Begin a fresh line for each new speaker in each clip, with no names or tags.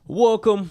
Welcome.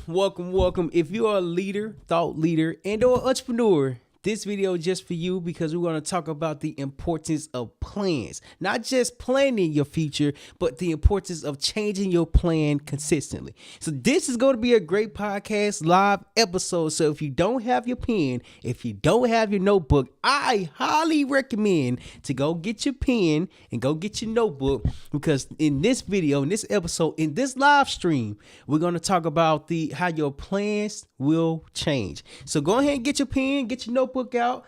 If you are a leader, thought leader, and or entrepreneur, this video is just for you because we're going to talk about the importance of plans. Not just planning your future, but the importance of changing your plan consistently. So this is going to be a great podcast live episode. So if you don't have your pen, if you don't have your notebook, I highly recommend to go get your pen and go get your notebook, because in this video, in this episode, in this live stream, we're going to talk about how your plans will change. So go ahead and get your pen, get your notebook out.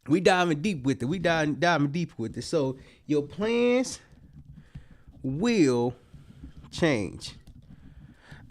We diving deep with it. Diving deep with it. So your plans will change.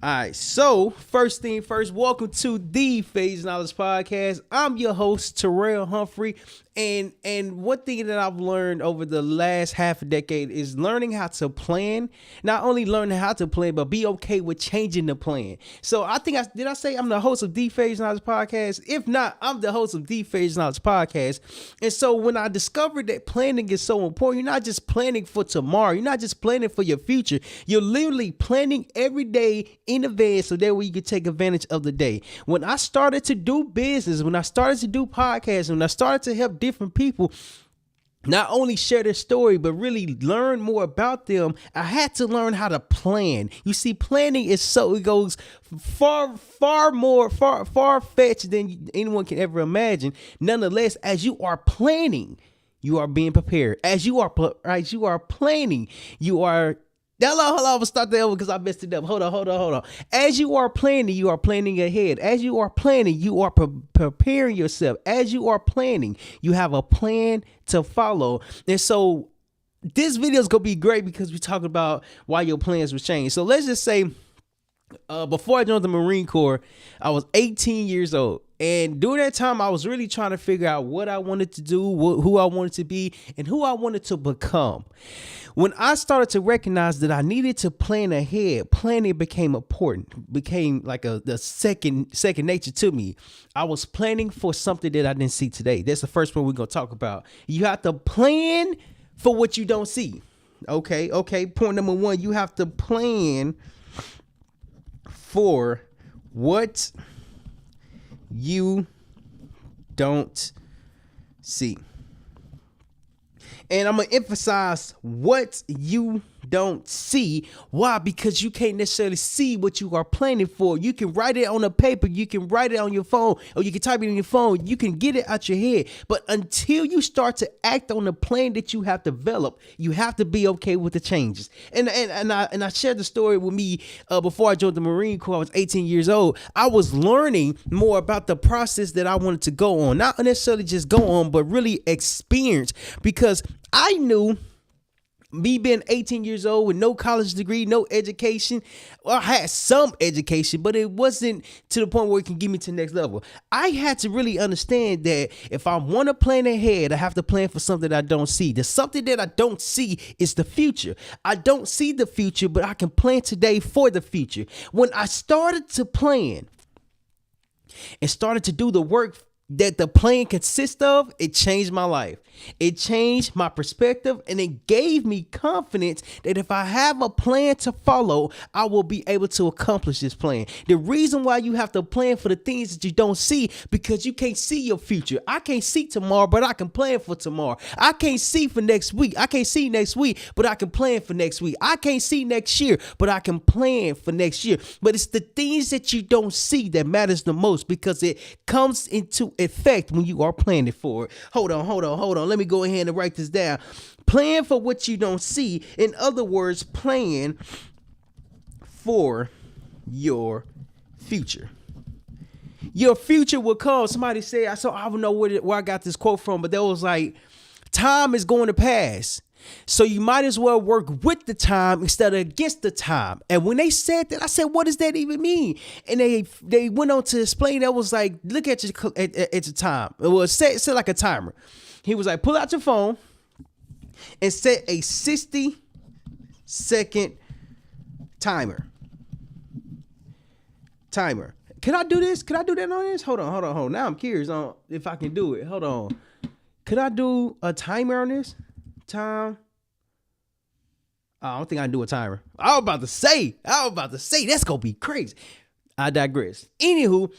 All right, so first thing first, welcome to the Phase Knowledge Podcast. I'm your host, Terryl Humphrey, and one thing that I've learned over the last half a decade is learning how to plan. Not only learning how to plan, but be okay with changing the plan. So I think did I say I'm the host of the Phase Knowledge Podcast? If not, I'm the host of the Phase Knowledge Podcast. And so when I discovered that planning is so important, you're not just planning for tomorrow. You're not just planning for your future. You're literally planning every day in advance, so that way you can take advantage of the day. When I started to do business, when I started to do podcasts, when I started to help different people not only share their story, but really learn more about them, I had to learn how to plan. You see, planning is it goes far fetched than anyone can ever imagine. Nonetheless, as you are planning, you are being prepared. As you are planning, you are. Hold on, I'm gonna start that over because I messed it up. Hold on. As you are planning ahead. As you are planning, you are preparing yourself. As you are planning, you have a plan to follow. And so this video is gonna be great because we're talking about why your plans will change. So let's just say, before I joined the Marine Corps, I was 18 years old. And during that time, I was really trying to figure out what I wanted to do, who I wanted to be, and who I wanted to become. When I started to recognize that I needed to plan ahead, planning became important, became like the second nature to me. I was planning for something that I didn't see today. That's the first one we're going to talk about. You have to plan for what you don't see. Okay. Point number one, you have to plan for what you don't see. And I'm going to emphasize what you don't see. Why? Because you can't necessarily see what you are planning for. You can write it on a paper. You can write it on your phone, or you can type it in your phone. You can get it out your head. But until you start to act on the plan that you have developed, you have to be okay with the changes. And I shared the story with me before I joined the Marine Corps. I was 18 years old. I was learning more about the process that I wanted to go on. Not necessarily just go on, but really experience. Because I knew, me being 18 years old with no college degree, no education. Well, I had some education, but it wasn't to the point where it can get me to the next level. I had to really understand that if I want to plan ahead, I have to plan for something that I don't see. The something that I don't see is the future. I don't see the future, but I can plan today for the future. When I started to plan and started to do the work that the plan consists of, it changed my life. It changed my perspective, and it gave me confidence that if I have a plan to follow, I will be able to accomplish this plan. The reason why you have to plan for the things that you don't see, because you can't see your future. I can't see tomorrow, but I can plan for tomorrow. I can't see for next week. I can't see next week, but I can plan for next week. I can't see next year, but I can plan for next year. But it's the things that you don't see that matters the most, because it comes into effect when you are planning for it. Hold on. Let me go ahead and write this down. Plan for what you don't see. In other words, plan for your future. Your future will come. Somebody said, I don't know where I got this quote from, but that was like, time is going to pass. So you might as well work with the time instead of against the time. And when they said that, I said, what does that even mean? And they went on to explain. That was like, look at your time. It was set like a timer. He was like, pull out your phone and set a 60-second timer. Can I do this? Can I do that on this? Hold on. Now I'm curious on if I can do it. Hold on. Could I do a timer on this? Time. I don't think I can do a timer. I was about to say, that's gonna be crazy. I digress. Anywho,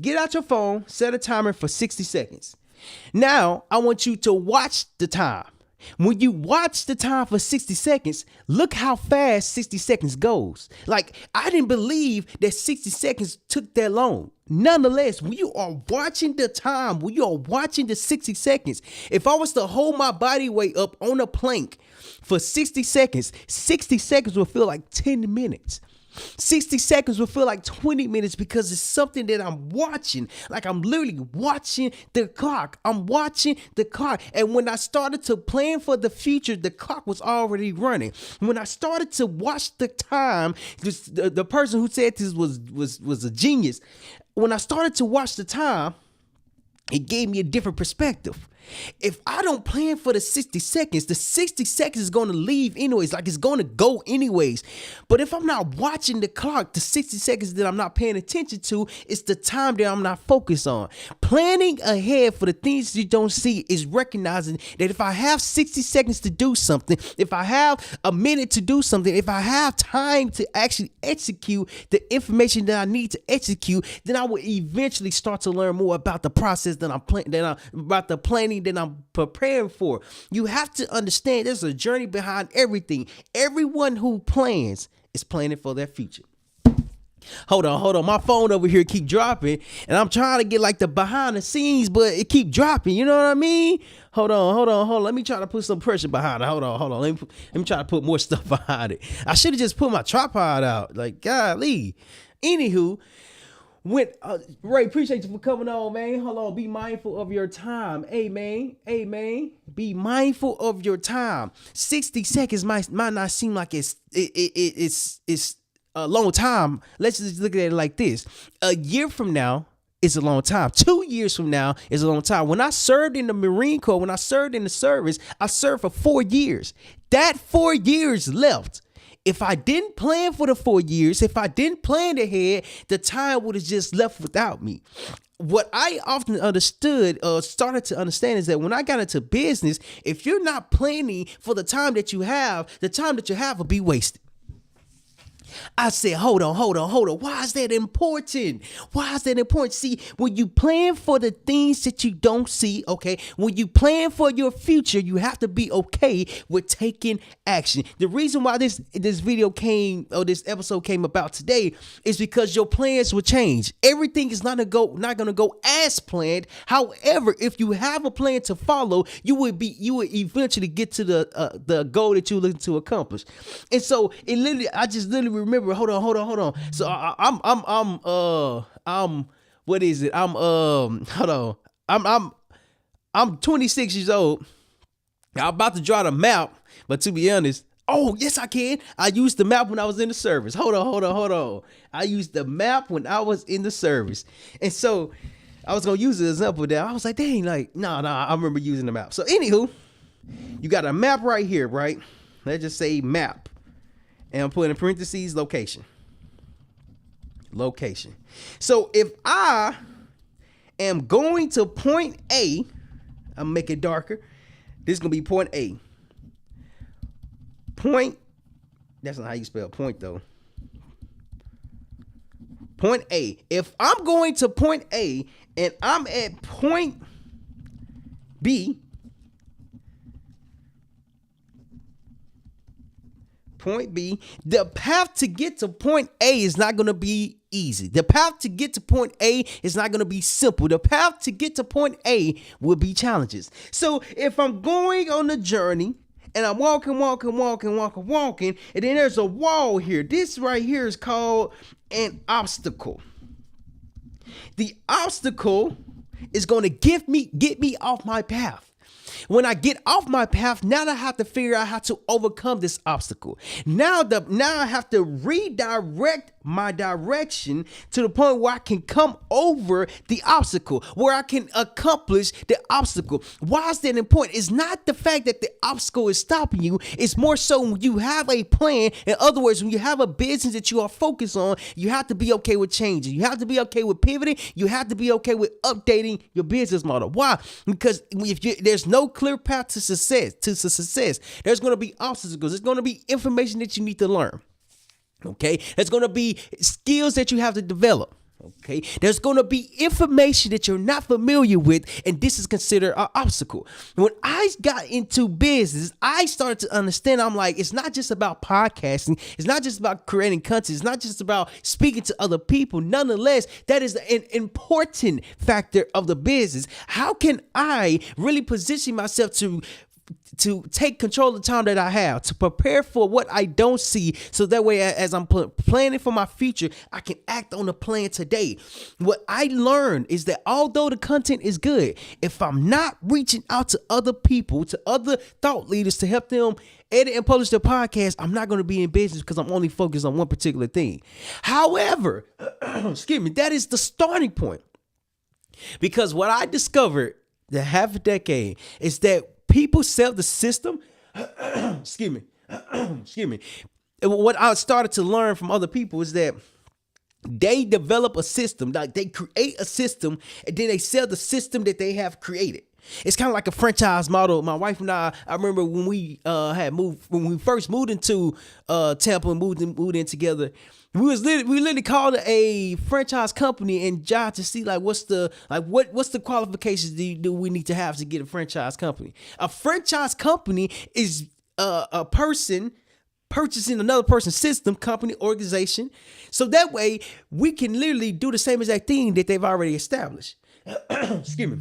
get out your phone, set a timer for 60 seconds. Now, I want you to watch the time. When you watch the time for 60 seconds, look how fast 60 seconds goes. Like, I didn't believe that 60 seconds took that long. Nonetheless, when you are watching the time, when you are watching the 60 seconds, if I was to hold my body weight up on a plank for 60 seconds will feel like 10 minutes. 60 seconds will feel like 20 minutes because it's something that I'm watching. Like, I'm literally watching the clock. I'm watching the clock. And when I started to plan for the future, the clock was already running. When I started to watch the time, the person who said this was a genius. When I started to watch the time, it gave me a different perspective. If I don't plan for the 60 seconds, the 60 seconds is going to leave anyways. Like, it's going to go anyways. But if I'm not watching the clock, the 60 seconds that I'm not paying attention to, it's the time that I'm not focused on. Planning ahead for the things you don't see is recognizing that if I have 60 seconds to do something, if I have a minute to do something, if I have time to actually execute the information that I need to execute, then I will eventually start to learn more about the process that about the planning that I'm preparing for. You have to understand there's a journey behind everything. Everyone who plans is planning for their future. Hold on. My phone over here keep dropping, and I'm trying to get like the behind the scenes, but it keep dropping. You know what I mean? Hold on. Let me try to put some pressure behind it. Hold on. Let me try to put more stuff behind it. I should have just put my tripod out. Like, golly. Anywho, Ray, appreciate you for coming on, man. Hold on, be mindful of your time. Hey, man, be mindful of your time. 60 seconds might not seem like it's a long time. Let's just look at it like this. A year from now is a long time. 2 years from now is a long time. When I served in the Marine Corps, when I served in the service, I served for 4 years. That 4 years left. If I didn't plan for the 4 years, if I didn't plan ahead, the time would have just left without me. What I often started to understand is that when I got into business, if you're not planning for the time that you have will be wasted. I said, hold on. Why is that important? See, when you plan for the things that you don't see, okay, when you plan for your future, you have to be okay with taking action. The reason why this episode came about today is because your plans will change. Everything is not gonna go as planned. However, if you have a plan to follow, you will eventually get to the goal that you're looking to accomplish. And so I just literally remember, hold on. So what is it? I'm 26 years old. I'm about to draw the map, but to be honest, oh, yes, I can. I used the map when I was in the service. Hold on. I used the map when I was in the service. And so I was going to use it as an example there. I was like, dang, like, nah, I remember using the map. So anywho, you got a map right here, right? Let's just say map. And I'm putting in parentheses location. So if I am going to point A, I'm gonna make it darker. This is gonna be point A. Point, that's not how you spell point though. Point A. If I'm going to point A and I'm at point B, the path to get to point A is not going to be easy. The path to get to point A is not going to be simple. The path to get to point A will be challenges. So if I'm going on the journey and I'm walking, and then there's a wall here. This right here is called an obstacle. The obstacle is going to get me off my path. When I get off my path, now I have to figure out how to overcome this obstacle. Now I have to redirect my direction to the point where I can come over the obstacle, where I can accomplish the obstacle. Why is that important? It's not the fact that the obstacle is stopping you. It's more so when you have a plan. In other words, when you have a business that you are focused on, you have to be okay with changing. You have to be okay with pivoting. You have to be okay with updating your business model. Why? Because if there's no no clear path to success. There's going to be obstacles. There's going to be information that you need to learn. Okay, there's going to be skills that you have to develop. Okay, there's going to be information that you're not familiar with, and this is considered an obstacle. When I got into business, I started to understand. I'm like, it's not just about podcasting. It's not just about creating content. It's not just about speaking to other people. Nonetheless, that is an important factor of the business. How can I really position myself to take control of the time that I have, to prepare for what I don't see, so that way as I'm planning for my future, I can act on the plan today. What I learned is that although the content is good, if I'm not reaching out to other people, to other thought leaders to help them edit and publish their podcast, I'm not going to be in business because I'm only focused on one particular thing. However, excuse me, that is the starting point. Because what I discovered the half a decade is that people sell the system. Excuse me. What I started to learn from other people is that they develop a system, like they create a system, and then they sell the system that they have created. It's kind of like a franchise model. My wife and I remember when we when we first moved into Tampa and moved in together. We literally called it a franchise company and tried to see what's the qualifications do we need to have to get a franchise company. A franchise company is a person purchasing another person's system, company, organization, so that way we can literally do the same exact thing that they've already established. Excuse me.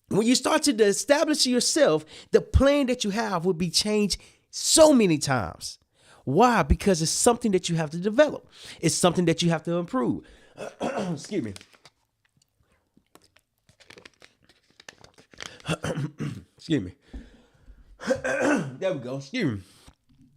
When you start to establish yourself, the plan that you have will be changed so many times. Why? Because it's something that you have to develop. It's something that you have to improve. Excuse me. Excuse me. There we go. Excuse me.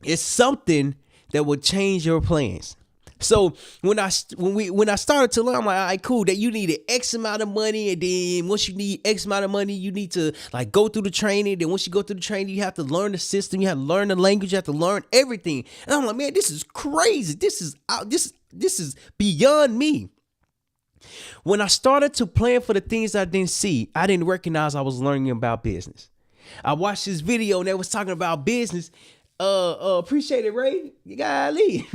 It's something that will change your plans. So when I started to learn, I'm like, all right, cool, that you need an X amount of money, and then once you need X amount of money, you need to go through the training. Then once you go through the training, you have to learn the system, you have to learn the language, you have to learn everything. And I'm like, man, this is crazy. This is beyond me. When I started to plan for the things I didn't see, I didn't recognize I was learning about business. I watched this video and they was talking about business. Appreciate it, Ray. You gotta leave.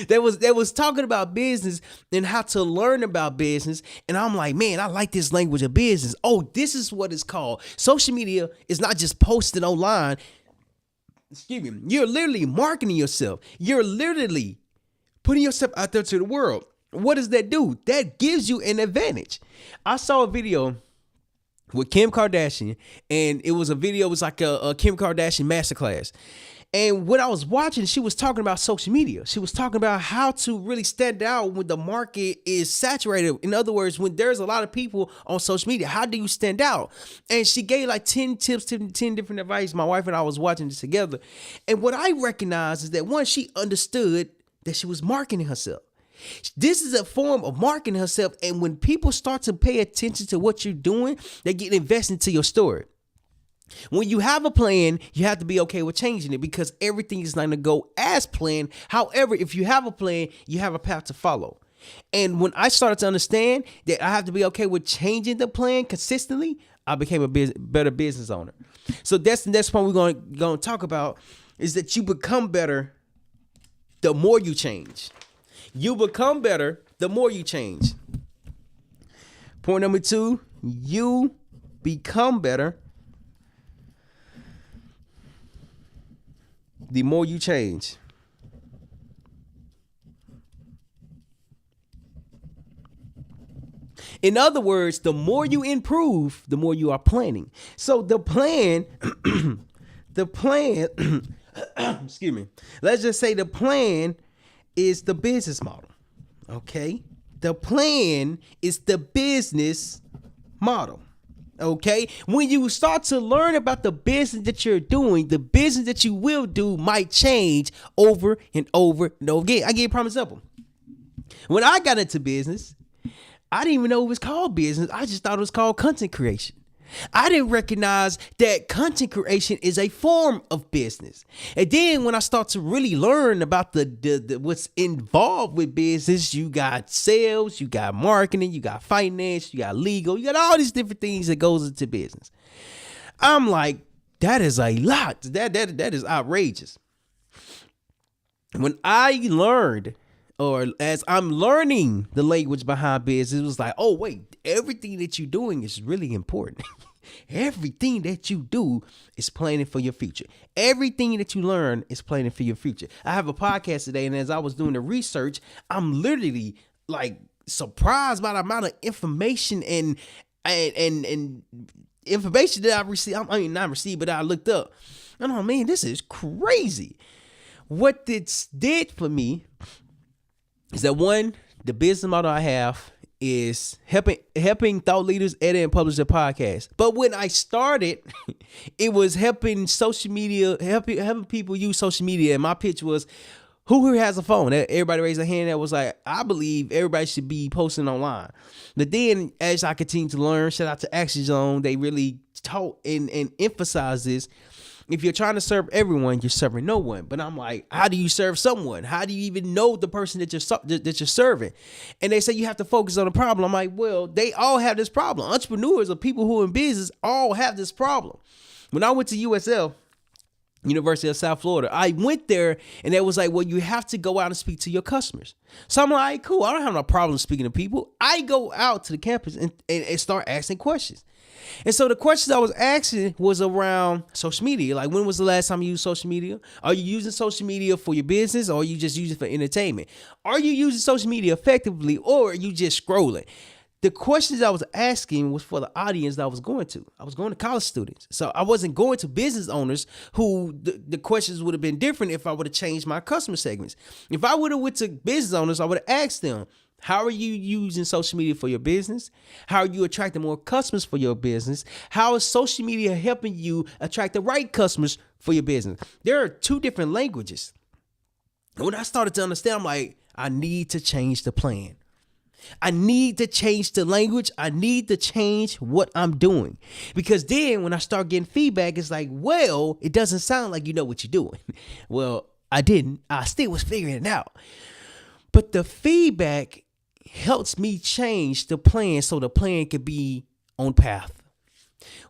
They was talking about business and how to learn about business, and I'm like, man, I like this language of business. Oh, this is what it's called. Social media is not just posting online. Excuse me. You're literally marketing yourself. You're literally putting yourself out there to the world. What does that do? That gives you an advantage. I saw a video with Kim Kardashian, and it was like a Kim Kardashian masterclass. And when I was watching, she was talking about social media. She was talking about how to really stand out when the market is saturated. In other words, when there's a lot of people on social media, how do you stand out? And she gave 10 tips, 10 different advice. My wife and I was watching this together. And what I recognized is that, one, she understood that she was marketing herself. This is a form of marketing herself, and when people start to pay attention to what you're doing, they get invested into your story. When you have a plan, you have to be okay with changing it, because everything is not going to go as planned. However, if you have a plan, you have a path to follow. And when I started to understand that I have to be okay with changing the plan consistently, I became a better business owner. So that's the next point we're going to talk about, is that you become better the more you change. You become better the more you change. Point number 2, you become better the more you change. In other words, the more you improve, the more you are planning. So the plan, excuse me, let's just say the plan is the business model. Okay? The plan is the business model. Okay? When you start to learn about the business that you're doing, the business that you will do might change over and over and over again. I give you a prime example. When I got into business, I didn't even know it was called business. I just thought it was called content creation. I didn't recognize that content creation is a form of business. And then when I start to really learn about the what's involved with business, you got sales, you got marketing, you got finance, you got legal, you got all these different things that goes into business. I'm like, that is a lot. That is outrageous. When I learned, or as I'm learning the language behind business, it was like, oh wait, everything that you're doing is really important. Everything that you do is planning for your future. Everything that you learn is planning for your future. I have a podcast today, and as I was doing the research, I'm literally like surprised by the amount of information and information that I received. I mean, not received, but I looked up. And oh man, this is crazy. What this did for me is that, one, the business model I have is helping thought leaders edit and publish their podcast. But when I started, it was helping social media, helping people use social media. And my pitch was, who here has a phone? Everybody raised a hand that was like, I believe everybody should be posting online. But then as I continue to learn, shout out to Action Zone, they really taught and emphasized this. If you're trying to serve everyone, you're serving no one. But I'm like, how do you serve someone? How do you even know the person that you're serving? And they say you have to focus on the problem. I'm like, well, they all have this problem. Entrepreneurs or people who are in business all have this problem. When I went to USL, University of South Florida, I went there and it was like, well, you have to go out and speak to your customers. So I'm like, cool, I don't have no problem speaking to people. I go out to the campus and start asking questions. And so the questions I was asking was around social media. Like, when was the last time you used social media? Are you using social media for your business, or are you just using it for entertainment? Are you using social media effectively, or are you just scrolling? The questions I was asking was for the audience that I was going to. I was going to college students. So I wasn't going to business owners who the questions would have been different if I would have changed my customer segments. If I would have went to business owners, I would have asked them, how are you using social media for your business? How are you attracting more customers for your business? How is social media helping you attract the right customers for your business? There are two different languages. And when I started to understand, I'm like, I need to change the plan. I need to change the language. I need to change what I'm doing. Because then when I start getting feedback, it's like, well, it doesn't sound like you know what you're doing. Well, I didn't. I still was figuring it out. But the feedback helps me change the plan so the plan could be on path.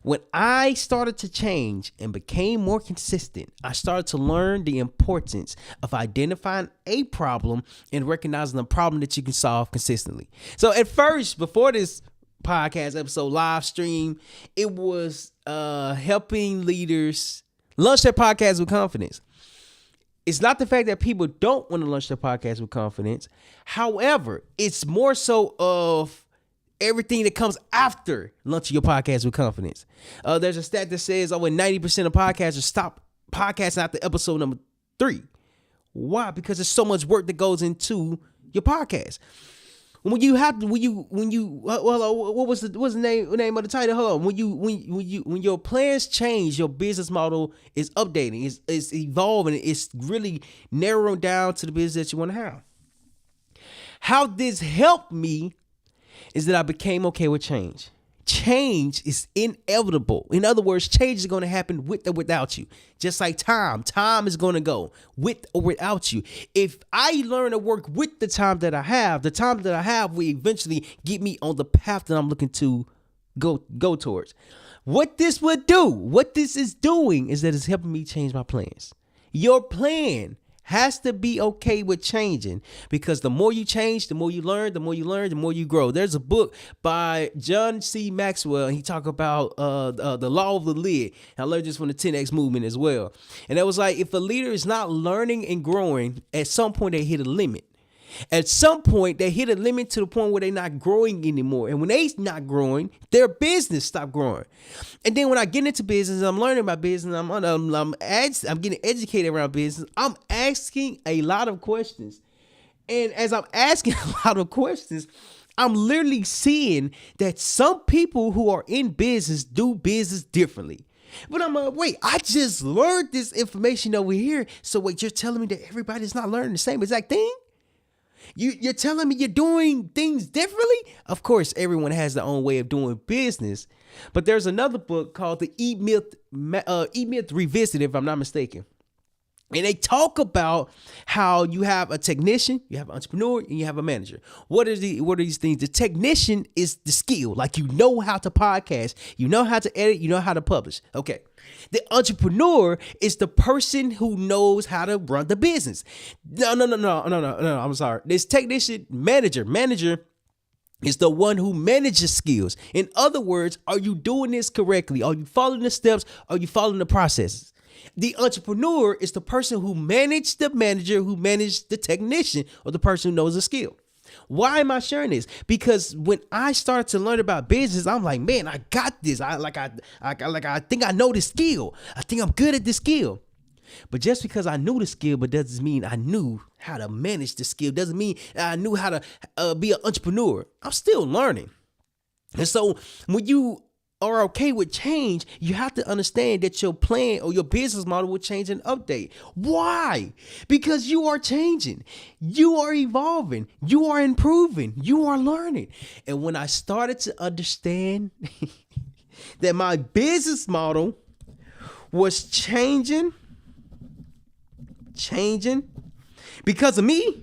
When I started to change and became more consistent, I started to learn the importance of identifying a problem and recognizing the problem that you can solve consistently. So at first, before this podcast episode live stream, it was helping leaders launch their podcast with confidence. It's not the fact that people don't want to launch their podcast with confidence. However, it's more so of everything that comes after launching your podcast with confidence. There's a stat that says over 90% of podcasters stop podcasting after episode number 3. Why? Because there's so much work that goes into your podcast. What was the name of the title? Hold on. When your plans change, your business model is updating, it's evolving, it's really narrowing down to the business that you want to have. How this helped me is that I became okay with change. Change is inevitable. In other words, change is going to happen with or without you. Just like time is going to go with or without you. If I learn to work with the time that I have will eventually get me on the path that I'm looking to go towards. What this is doing is that it's helping me change my plans. Your plan has to be okay with changing, because the more you change, the more you learn, the more you grow. There's a book by John C. Maxwell, and he talk about the law of the lid. And I learned this from the 10X movement as well. And that was like, if a leader is not learning and growing, at some point they hit a limit. At some point, they hit a limit to the point where they're not growing anymore. And when they're not growing, their business stop growing. And then when I get into business, I'm learning about business, I'm getting educated around business, I'm asking a lot of questions. And as I'm asking a lot of questions, I'm literally seeing that some people who are in business do business differently. But I'm like, wait, I just learned this information over here. So wait, you're telling me that everybody's not learning the same exact thing? You're telling me you're doing things differently? Of course, everyone has their own way of doing business, but there's another book called the Eat Myth Revisited, if I'm not mistaken. And they talk about how you have a technician, you have an entrepreneur, and you have a manager. What are these things? The technician is the skill, like you know how to podcast, you know how to edit, you know how to publish. Okay. The entrepreneur is the person who knows how to run the business. No. I'm sorry. This technician, manager is the one who manages skills. In other words, are you doing this correctly? Are you following the steps? Are you following the processes? The entrepreneur is the person who managed the manager, who managed the technician, or the person who knows the skill. Why am I sharing this? Because when I started to learn about business, I'm like, man, I got this. I think I know the skill. I think I'm good at the skill. But just because I knew the skill, but doesn't mean I knew how to manage the skill. Doesn't mean I knew how to be an entrepreneur. I'm still learning. And so when you are okay with change, you have to understand that your plan or your business model will change and update. Why? Because you are changing, you are evolving, you are improving, you are learning. And when I started to understand that my business model was changing because of me,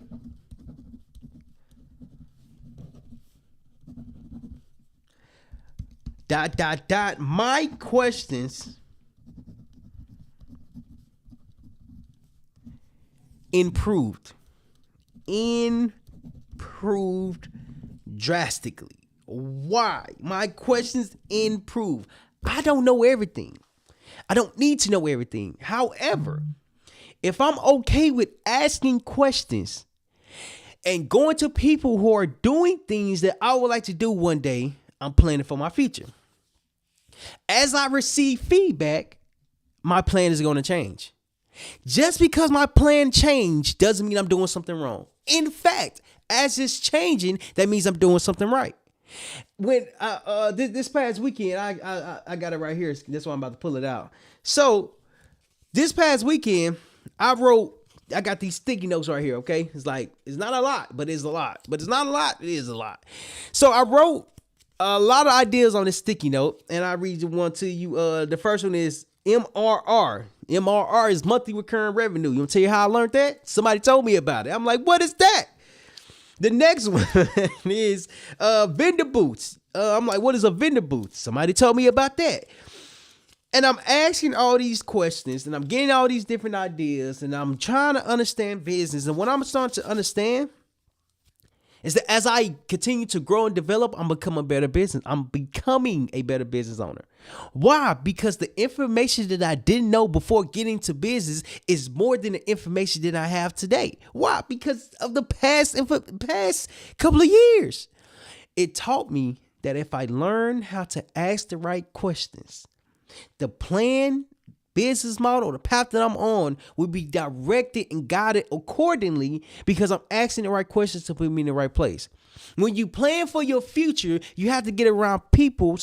my questions improved drastically. Why? My questions improved. I don't know everything. I don't need to know everything. However, if I'm okay with asking questions and going to people who are doing things that I would like to do one day, I'm planning for my future. As I receive feedback, my plan is going to change. Just because my plan changed doesn't mean I'm doing something wrong. In fact, as it's changing, that means I'm doing something right. When this past weekend, I got it right here. That's why I'm about to pull it out. So this past weekend, I got these sticky notes right here. Okay, it's not a lot, but it's a lot. But it's not a lot, it is a lot. So I wrote a lot of ideas on this sticky note, and I read one to you. The first one is MRR. MRR is monthly recurring revenue. You want to tell you how I learned that? Somebody told me about it. I'm like, what is that? The next one is vendor boots. I'm like, what is a vendor boot? Somebody told me about that. And I'm asking all these questions, and I'm getting all these different ideas, and I'm trying to understand business. And what I'm starting to understand is that as I continue to grow and develop, I'm becoming a better business owner. Why? Because the information that I didn't know before getting to business is more than the information that I have today. Why? Because of the past couple of years. It taught me that if I learn how to ask the right questions, the plan, business model, the path that I'm on will be directed and guided accordingly because I'm asking the right questions to put me in the right place. When you plan for your future, you have to get around people,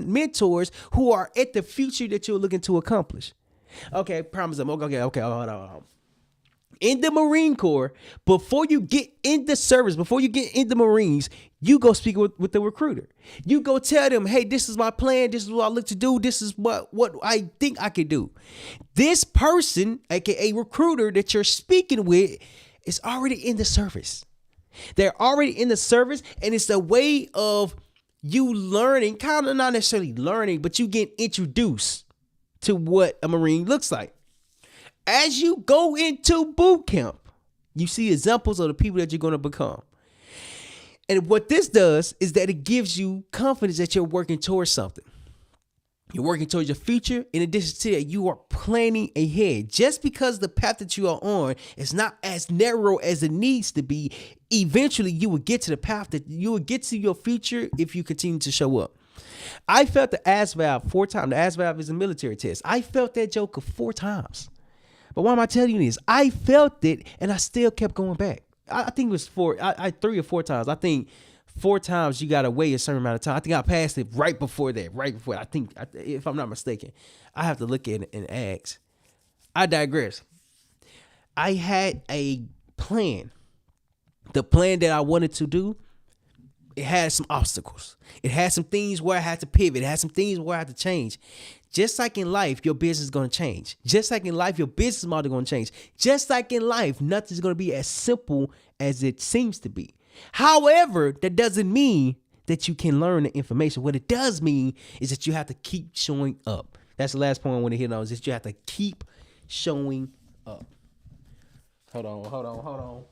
mentors who are at the future that you're looking to accomplish. Okay, promise them. Okay, hold on. In the Marine Corps, before you get in the service, before you get in the Marines, you go speak with the recruiter. You go tell them, hey, this is my plan. This is what I look to do. This is what I think I can do. This person, aka recruiter that you're speaking with, is already in the service. They're already in the service, and it's a way of you learning, kind of not necessarily learning, but you get introduced to what a Marine looks like. As you go into boot camp, you see examples of the people that you're going to become. And what this does is that it gives you confidence that you're working towards something. You're working towards your future. In addition to that, you are planning ahead. Just because the path that you are on is not as narrow as it needs to be, eventually you will get to the path that you will get to your future if you continue to show up. I felt the ASVAB 4 times. The ASVAB is a military test. I felt that joker 4 times. But why am I telling you this? I felt it, and I still kept going back. I think it was 4. I 3 or 4 times. I think 4 times you got to wait a certain amount of time. I think I passed it right before that. I think, if I'm not mistaken. I have to look at it and ask. I digress. I had a plan the plan that I wanted to do, it had some obstacles. It had some things where I had to pivot. It had some things where I had to change. Just like in life, your business is going to change. Just like in life, your business model is going to change. Just like in life, nothing's going to be as simple as it seems to be. However, that doesn't mean that you can learn the information. What it does mean is that you have to keep showing up. That's the last point I want to hit on, is that you have to keep showing up. Hold on.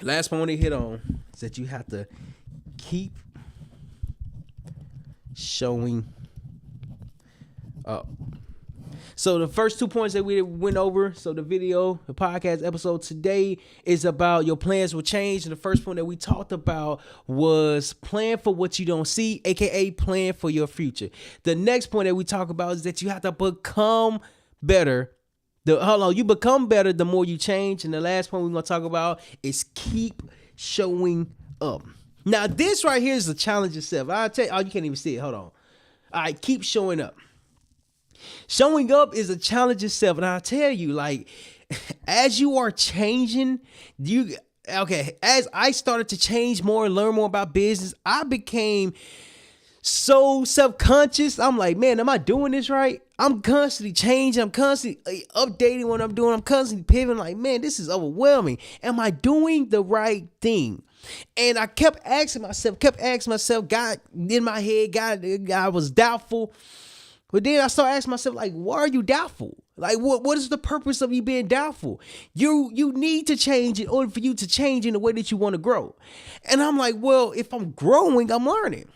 Last point I want to hit on is that you have to keep showing up. So the first 2 points that we went over, so the podcast episode today is about your plans will change. And the first point that we talked about was plan for what you don't see, aka plan for your future. The next point that we talk about is that you have to become better. You become better the more you change. And the last point we're going to talk about is keep showing up. Now, this right here is the challenge itself. I'll tell you, you can't even see it. Hold on. All right, keep showing up. Showing up is a challenge itself. And I'll tell you, like, as you are changing, as I started to change more and learn more about business, I became so self-conscious. I'm like, man, am I doing this right? I'm constantly changing. I'm constantly updating what I'm doing. I'm constantly pivoting. Like, man, this is overwhelming. Am I doing the right thing? And I kept asking myself, God in my head, God, I was doubtful. But then I started asking myself, like, why are you doubtful? Like, what is the purpose of you being doubtful? You need to change in order for you to change in the way that you want to grow. And I'm like, well, if I'm growing, I'm learning.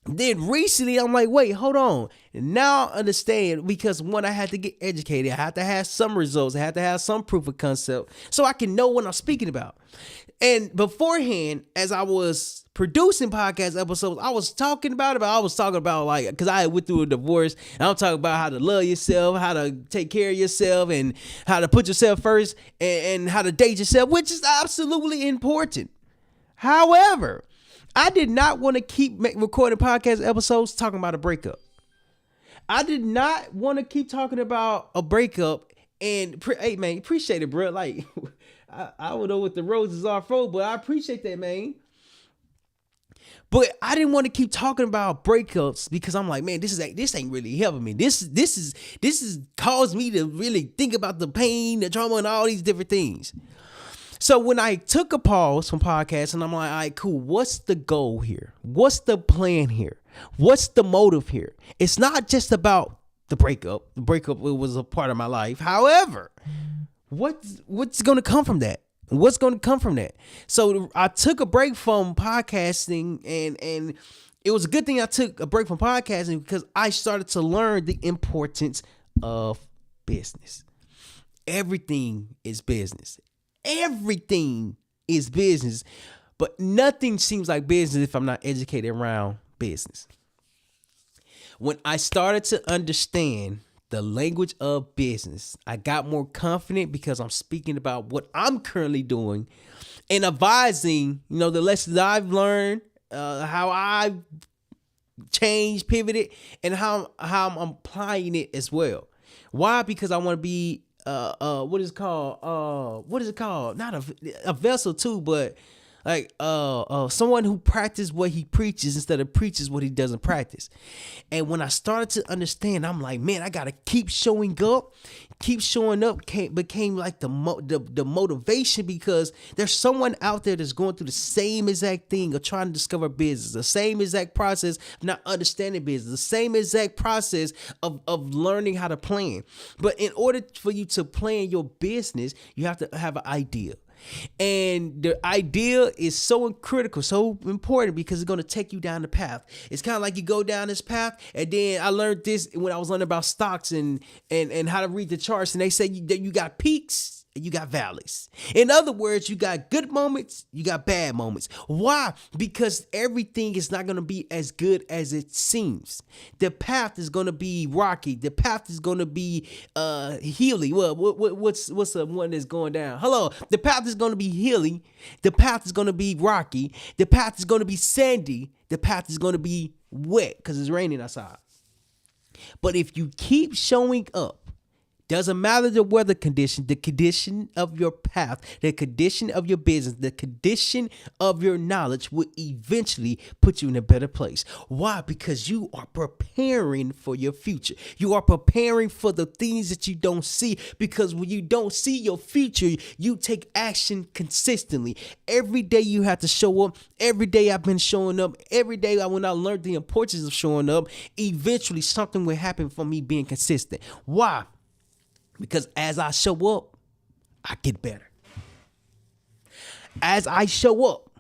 Then recently, I'm like, wait, hold on. And now I understand, because one, I had to get educated. I had to have some results. I had to have some proof of concept so I can know what I'm speaking about. And beforehand, as I was producing podcast episodes, I was talking about it, but I was talking about, like, because I went through a divorce, and I'm talking about how to love yourself, how to take care of yourself, and how to put yourself first, and how to date yourself, which is absolutely important. However, I did not want to keep recording podcast episodes talking about a breakup. I did not want to keep talking about a breakup. And hey, man, appreciate it, bro. Like, I don't know what the roses are for, but I appreciate that, man. But I didn't want to keep talking about breakups, because I'm like, man, this ain't really helping me. This is caused me to really think about the pain, the trauma, and all these different things. So when I took a pause from podcasts, and I'm like, all right, cool. What's the goal here? What's the plan here? What's the motive here? It's not just about the breakup. The breakup was a part of my life. However, what's going to come from that? What's going to come from that? So I took a break from podcasting, and it was a good thing I took a break from podcasting, because I started to learn the importance of business. Everything is business. Everything is business, but nothing seems like business if I'm not educated around business. When I started to understand the language of business, I got more confident, because I'm speaking about what I'm currently doing and advising, the lessons I've learned, how I've changed, pivoted, and how I'm applying it as well. Why? Because I want to be what is it called? Not a vessel too, but like someone who practices what he preaches instead of preaches what he doesn't practice. And when I started to understand, I'm like, man, I gotta keep showing up. Keep showing up became like the motivation, because there's someone out there that's going through the same exact thing of trying to discover business, the same exact process of not understanding business, the same exact process of learning how to plan. But in order for you to plan your business, you have to have an idea. And the idea is so critical, so important, because it's going to take you down the path. It's kind of like you go down this path, and then I learned this when I was learning about stocks and how to read the charts, and they say that you got peaks and you got valleys. In other words, you got good moments, you got bad moments. Why? Because everything is not going to be as good as it seems. The path is going to be rocky. The path is going to be hilly. Well, what's the one that's going down? Hello. The path is going to be hilly. The path is going to be rocky. The path is going to be sandy. The path is going to be wet because it's raining outside. But if you keep showing up, Doesn't matter the weather condition, the condition of your path, the condition of your business, the condition of your knowledge will eventually put you in a better place. Why? Because you are preparing for your future. You are preparing for the things that you don't see. Because when you don't see your future, you take action consistently. Every day you have to show up. Every day I've been showing up. Every day when I learned the importance of showing up, eventually something will happen for me being consistent. Why? Because as I show up, I get better. As I show up,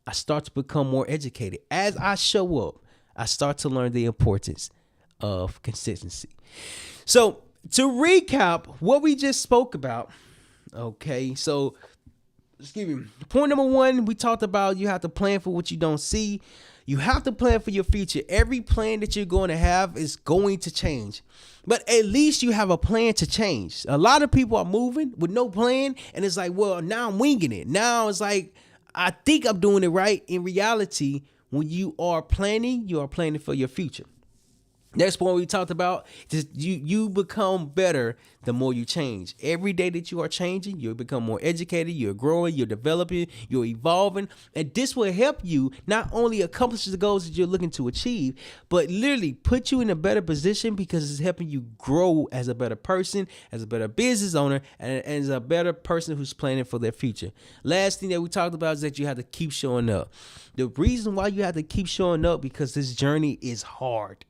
I start to become more educated. As I show up, I start to learn the importance of consistency. So to recap what we just spoke about, okay, so excuse me. Point number 1, we talked about you have to plan for what you don't see. You have to plan for your future. Every plan that you're going to have is going to change. But at least you have a plan to change. A lot of people are moving with no plan. And it's like, well, now I'm winging it. Now it's like, I think I'm doing it right. In reality, when you are planning for your future. Next point we talked about, just you become better the more you change. Every day that you are changing, you become more educated, you're growing, you're developing, you're evolving. And this will help you not only accomplish the goals that you're looking to achieve, but literally put you in a better position because it's helping you grow as a better person, as a better business owner, and as a better person who's planning for their future. Last thing that we talked about is that you have to keep showing up. The reason why you have to keep showing up because this journey is hard.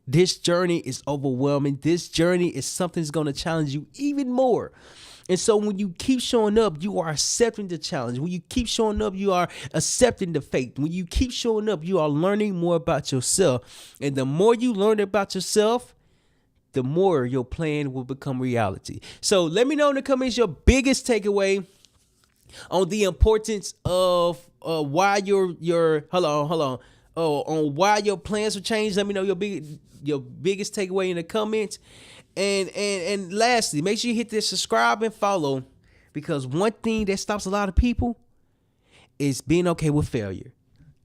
This journey is overwhelming. This journey is something that's going to challenge you even more. And so when you keep showing up, you are accepting the challenge. When you keep showing up, you are accepting the fate. When you keep showing up, you are learning more about yourself. And the more you learn about yourself, the more your plan will become reality. So let me know in the comments your biggest takeaway on the importance of why on why your plans will change. Let me know your biggest takeaway in the comments. And lastly, make sure you hit this subscribe and follow, because one thing that stops a lot of people is being okay with failure.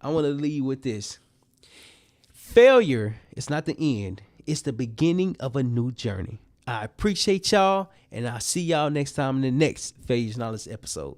I want to leave you with this. Failure is not the end. It's the beginning of a new journey. I appreciate y'all, and I'll see y'all next time in the next Failure Knowledge episode.